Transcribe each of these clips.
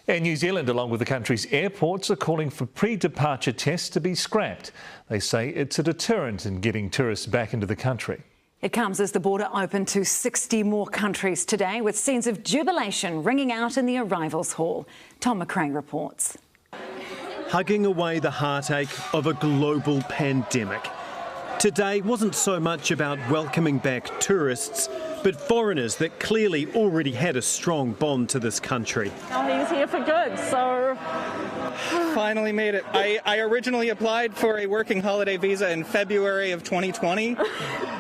And New Zealand, along with the country's airports, are calling for pre-departure tests to be scrapped. They say it's a deterrent in getting tourists back into the country. It comes as the border opened to 60 more countries today, with scenes of jubilation ringing out in the arrivals hall. Tom McRae reports. Hugging away the heartache of a global pandemic. Today wasn't so much about welcoming back tourists, but foreigners that clearly already had a strong bond to this country. Oh, he's here for good, so... Finally made it. I originally applied for a working holiday visa in February of 2020,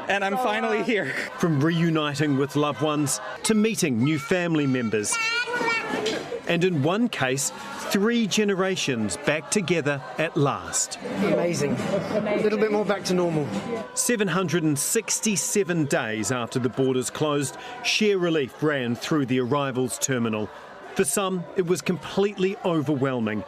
and I'm finally here. From reuniting with loved ones to meeting new family members. And in one case, 3 generations back together at last. Amazing. A little bit more back to normal. 767 days after the borders closed, sheer relief ran through the arrivals terminal. For some, it was completely overwhelming.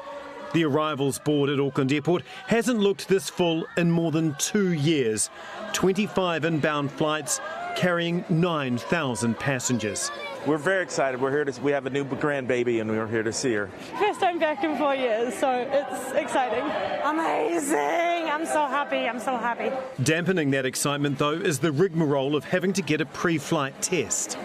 The arrivals board at Auckland Airport hasn't looked this full in more than 2 years. 25 inbound flights carrying 9,000 passengers. We're very excited. We have a new grandbaby and we're here to see her. First time back in 4 years, so it's exciting. Amazing! I'm so happy, I'm so happy. Dampening that excitement, though, is the rigmarole of having to get a pre-flight test.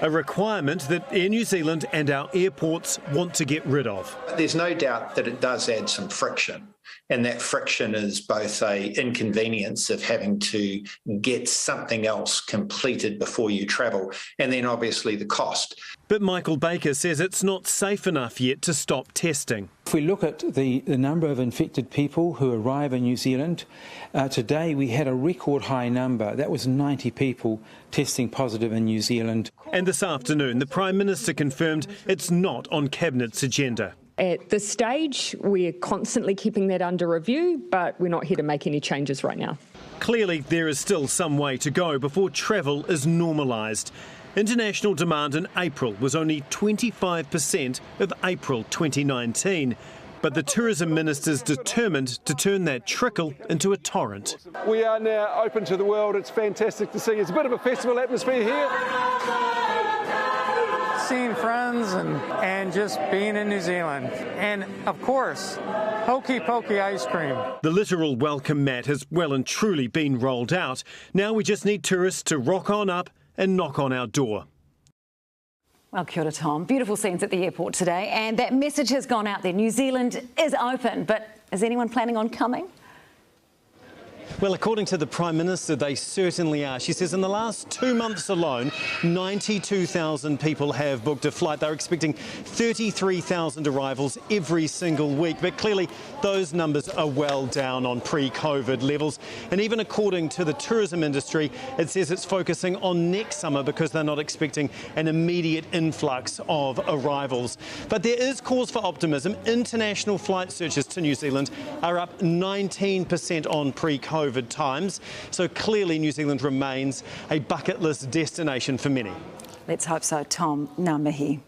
A requirement that Air New Zealand and our airports want to get rid of. There's no doubt that it does add some friction, and that friction is both an inconvenience of having to get something else completed before you travel, and then obviously the cost. But Michael Baker says it's not safe enough yet to stop testing. If we look at the number of infected people who arrive in New Zealand, today we had a record high number. That was 90 people testing positive in New Zealand. And this afternoon, the Prime Minister confirmed it's not on Cabinet's agenda. At this stage, we're constantly keeping that under review, but we're not here to make any changes right now. Clearly, there is still some way to go before travel is normalised. International demand in April was only 25% of April 2019. But the Tourism Minister's determined to turn that trickle into a torrent. We are now open to the world. It's fantastic to see. It's a bit of a festival atmosphere here. Seeing friends and just being in New Zealand. And, of course, hokey pokey ice cream. The literal welcome mat has well and truly been rolled out. Now we just need tourists to rock on up and knock on our door. Well, kia ora, Tom. Beautiful scenes at the airport today, and that message has gone out there. New Zealand is open, but is anyone planning on coming? Well, according to the Prime Minister, they certainly are. She says in the last 2 months alone, 92,000 people have booked a flight. They're expecting 33,000 arrivals every single week. But clearly, those numbers are well down on pre-COVID levels. And even according to the tourism industry, it says it's focusing on next summer because they're not expecting an immediate influx of arrivals. But there is cause for optimism. International flight searches to New Zealand are up 19% on pre-COVID times, so clearly New Zealand remains a bucket list destination for many. Let's hope so, Tom. Ngā mihi.